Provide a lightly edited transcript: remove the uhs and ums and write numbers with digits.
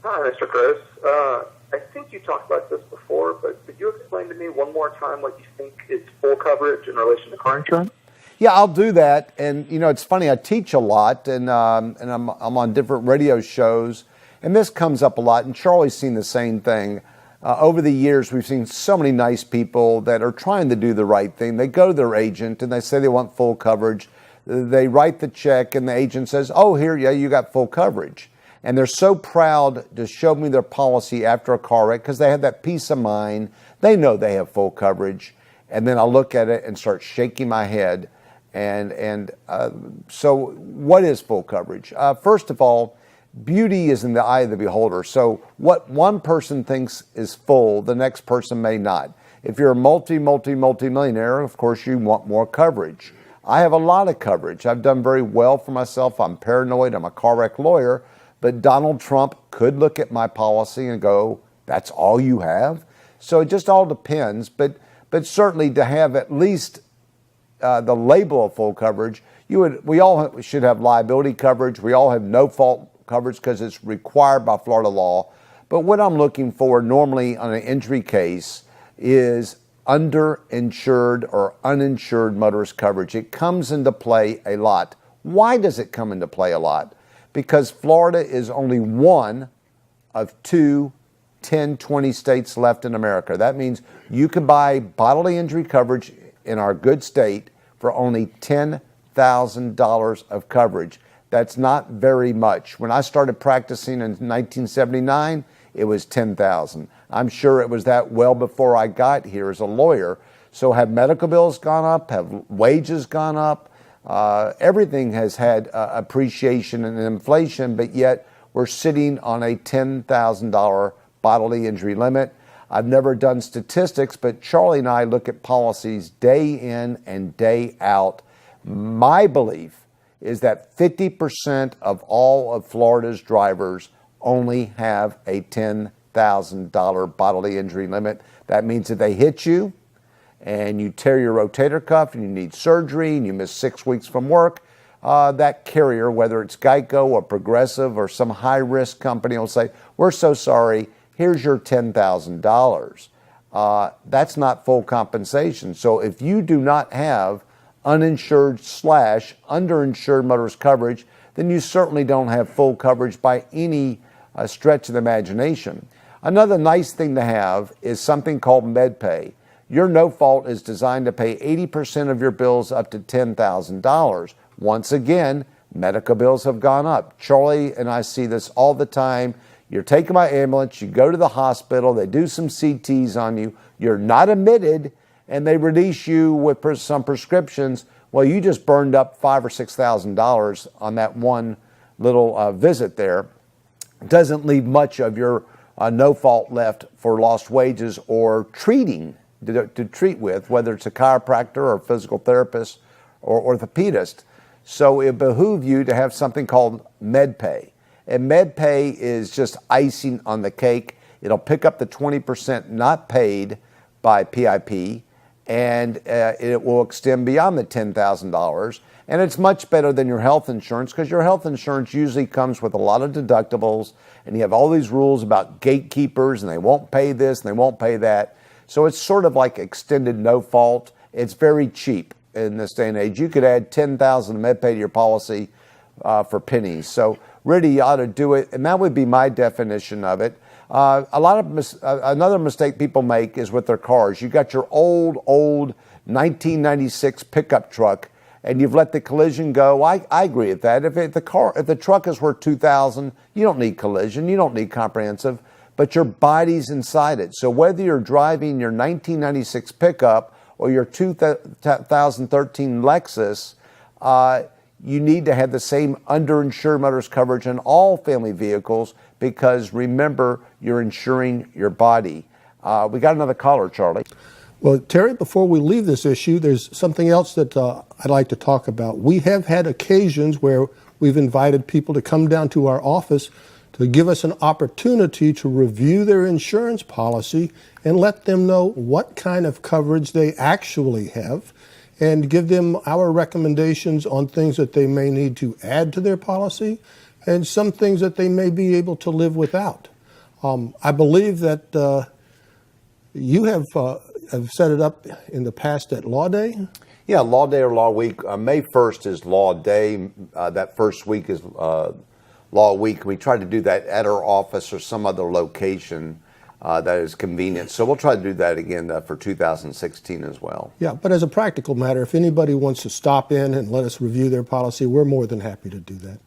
Hi, Mr. Gross. I think you talked about this before, but could you explain to me one more time what you think is full coverage in relation to car insurance? Yeah, I'll do that. And, you know, it's funny, I teach a lot, and I'm on different radio shows, and this comes up a lot, and Charlie's seen the same thing. Over the years, we've seen so many nice people that are trying to do the right thing. They go to their agent, and they say they want full coverage. They write the check, and the agent says, oh, here, yeah, you got full coverage. And they're so proud to show me their policy after a car wreck because they have that peace of mind. They know they have full coverage. And then I look at it and start shaking my head. So what is full coverage? First of all, beauty is in the eye of the beholder. So what one person thinks is full, the next person may not. If you're a multi-millionaire, of course you want more coverage. I have a lot of coverage. I've done very well for myself. I'm paranoid. I'm a car wreck lawyer. But Donald Trump could look at my policy and go, that's all you have? So it just all depends. But certainly to have at least the label of full coverage, we all should have liability coverage. We all have no-fault coverage because it's required by Florida law. But what I'm looking for normally on an injury case is underinsured or uninsured motorist coverage. It comes into play a lot. Why does it come into play a lot? Because Florida is only one of 2 10, 20 states left in America. That means you can buy bodily injury coverage in our good state for only $10,000 of coverage. That's not very much. When I started practicing in 1979, it was $10,000. I'm sure it was that well before I got here as a lawyer. So have medical bills gone up? Have wages gone up? Everything has had appreciation and inflation, but yet we're sitting on a $10,000 bodily injury limit. I've never done statistics, but Charlie and I look at policies day in and day out. My belief is that 50% of all of Florida's drivers only have a $10,000 bodily injury limit. That means if they hit you, and you tear your rotator cuff and you need surgery and you miss 6 weeks from work, that carrier, whether it's Geico or Progressive or some high-risk company, will say, we're so sorry, here's your $10,000. That's not full compensation. So if you do not have uninsured / underinsured motorist coverage, then you certainly don't have full coverage by any stretch of the imagination. Another nice thing to have is something called MedPay. Your no fault is designed to pay 80% of your bills up to $10,000. Once again, medical bills have gone up. Charlie and I see this all the time. You're taken by ambulance, you go to the hospital, they do some CTs on you, you're not admitted, and they release you with some prescriptions. Well, you just burned up $5,000 or $6,000 on that one little visit there. It doesn't leave much of your no fault left for lost wages or treating to treat with, whether it's a chiropractor or a physical therapist or orthopedist. So it behooves you to have something called MedPay. And MedPay is just icing on the cake. It'll pick up the 20% not paid by PIP, and it will extend beyond the $10,000. And it's much better than your health insurance because your health insurance usually comes with a lot of deductibles, and you have all these rules about gatekeepers, and they won't pay this and they won't pay that. So it's sort of like extended no fault. It's very cheap in this day and age. You could add $10,000 MedPay to your policy for pennies. So really, you ought to do it, and that would be my definition of it. Another mistake people make is with their cars. You got your old 1996 pickup truck, and you've let the collision go. I agree with that. If the truck is worth $2,000, you don't need collision. You don't need comprehensive. But your body's inside it. So whether you're driving your 1996 pickup or your 2013 Lexus, you need to have the same underinsured motorist coverage in all family vehicles because remember, you're insuring your body. We got another caller, Charlie. Well, Terry, before we leave this issue, there's something else that I'd like to talk about. We have had occasions where we've invited people to come down to our office to give us an opportunity to review their insurance policy and let them know what kind of coverage they actually have and give them our recommendations on things that they may need to add to their policy and some things that they may be able to live without. I believe that you have set it up in the past at Law Day. Yeah, Law Day or Law Week. May 1st is Law Day. That first week is Law Week. We try to do that at our office or some other location that is convenient. So we'll try to do that again for 2016 as well. Yeah, but as a practical matter, if anybody wants to stop in and let us review their policy, we're more than happy to do that.